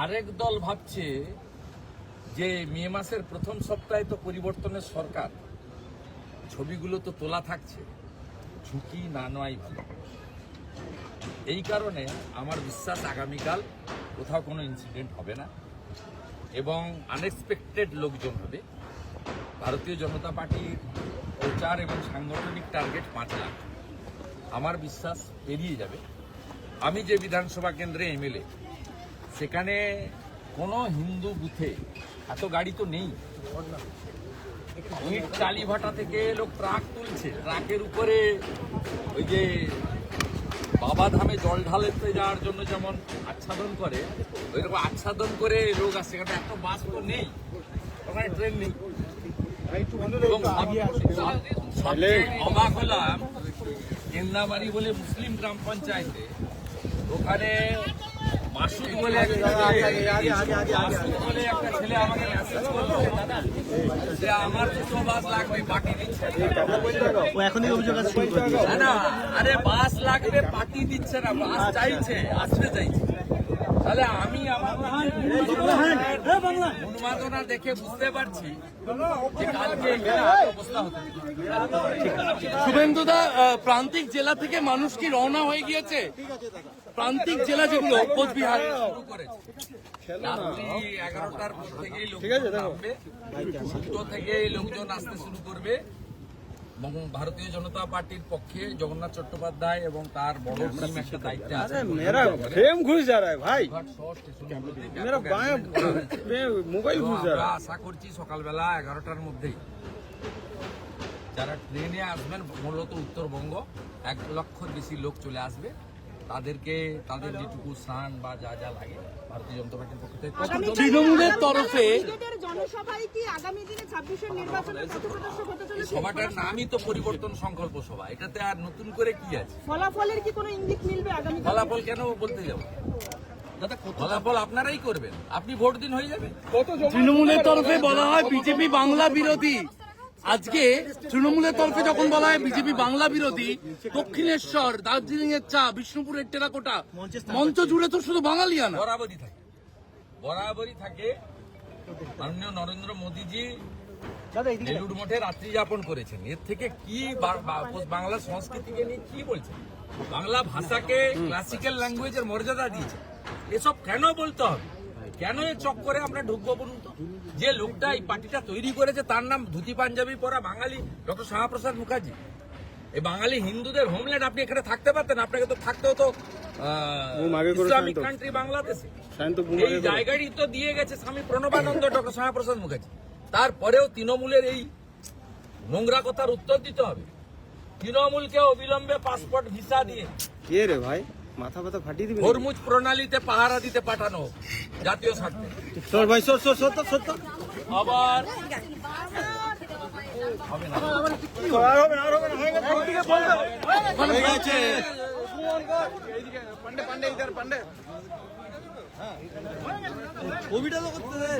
আরেক দল ভাবছে যে মে মাসের প্রথম সপ্তাহে তো পরিবর্তনের সরকার, ছবিগুলো তো তোলা থাকছে, ঝুঁকি না নেওয়াই ভালো। এই কারণে আমার বিশ্বাস আগামীকাল কোথাও কোনো ইনসিডেন্ট হবে না এবং আনএক্সপেক্টেড লোকজন হবে। ভারতীয় জনতা পার্টির প্রচার এবং সাংগঠনিক টার্গেট 5 লাখ, আমার বিশ্বাস এড়িয়ে যাবে। আমি যে বিধানসভা কেন্দ্রে এমএলএ, সেখানে কোনো হিন্দু বুথে এত গাড়ি তো নেই। ইট কালীভাটা থেকে লোক ট্রাক তুলছে, ট্রাকের উপরে ওই যে বাবাধামে জল ঢালতে যাওয়ার জন্য যেমন আচ্ছাদন করে, ওইরকম আচ্ছাদন করে লোক আসছে। সেখানে এত বাস তো নেই, ওখানে ট্রেন নেই। অবাক হলাম, কেন্দামারি বলে মুসলিম গ্রাম পঞ্চায়েতে, ওখানে মাসুদ বলে একটা ছেলে আমাকে মেসেজ করলো যে আমার 200 বাস লাগবে, পার্টি দিচ্ছে না। আরে বাস লাগবে, পার্টি দিচ্ছে না, বাস চাইছে, আসতে চাইছে। তাহলে আমি আমার উন্মাদনা দেখে বুঝতে পারছি যে কালকে অবস্থা হতে। শুভেন্দুদা, প্রান্তিক জেলা থেকে মানুষ কি রওনা হয়ে গিয়েছে? প্রান্তিক জেলা যেগুলো কোচবিহার শুরু করেছে, রাত্রি 11টার পর থেকেই লোকজন নামবে, 2টো থেকেই লোকজন আসতে শুরু করবে। এবং ভারতীয় জনতা পার্টির পক্ষে জগন্নাথ চট্টোপাধ্যায় এবং তার বড় টিম একটা দায়িত্বে আছে। আমরা আশা করছি সকালবেলা 11টার মধ্যেই যারা ট্রেনে আসবেন, মূলত উত্তরবঙ্গ, 1 লক্ষর বেশি লোক চলে আসবে। তাদেরকে তাদের যেটুকু স্নান বা যা যা লাগে ভারতীয় জনতা পার্টির পক্ষ থেকে তৃণমূলের তরফে সভাটার নামই তো পরিবর্তন সংকল্প সভা, এটাতে আর নতুন করে কি আছে? ফলাফলের কি কোনো ইঙ্গিত মিলবে আগামী? ফলাফল কেন বলতে যাব? ফলাফল আপনারাই করবেন, আপনি ভোট দিন হয়ে যাবে। তৃণমূলের তরফে বলা হয় বিজেপি বাংলা বিরোধী। আজকে তৃণমূলের তরফে যখন বলা হয় বিজেপি বাংলা বিরোধী, দক্ষিণেশ্বর, দার্জিলিং এর চা, বিষ্ণুপুরের টেরাকোটা, মঞ্চ জুড়ে তো শুধু বাঙালিয়ানা। বরাবরই থাকে। মাননীয় নরেন্দ্র মোদীজি বেলুড় মঠে রাত্রি যাপন করেছেন। এর থেকে কি বাংলা সংস্কৃতিকে নিয়ে কি বলছেন? বাংলা ভাষাকে ক্লাসিক্যাল ল্যাঙ্গুয়েজের মর্যাদা দিয়েছে। এসব কেন বলতে হবে? কেন এ চক্করে আমরা ঢুকবো বলুন তো? যে লোকটা এই পার্টিটা তৈরি করেছে তার নাম ধুতি পাঞ্জাবি পরা বাঙালি ডক্টর শ্যামাপ্রসাদ মুখার্জি। এই বাঙালি হিন্দুদের হোমল্যান্ড, আপনি এখানে থাকতে পারতেন, আপনাকে তো থাকতে হতো ইসলামিক কান্ট্রি বাংলাদেশে। এই জায়গাটি তো দিয়ে গেছে স্বামী প্রণবানন্দ ডক্টর শ্যামাপ্রসাদ মুখার্জি। তারপরেও তৃণমূলের এই নোংরা কথার উত্তর দিতে হবে। তৃণমূলকে অবিলম্বে পাসপোর্ট ভিসা দিয়ে ভাই মাথা ব্যথা ফাটিয়ে দিবি। হরমুজ প্রণালীতে পাহারা দিতে পাঠানো জাতীয় স্বার্থে। সর ভাই সর সর সর সর। আবার হবে না, হবে না, হবে না, হয়ে গেছে। পান্ডে পান্ডে ইধার পান্ডে। ছবিটা তো করতে দে।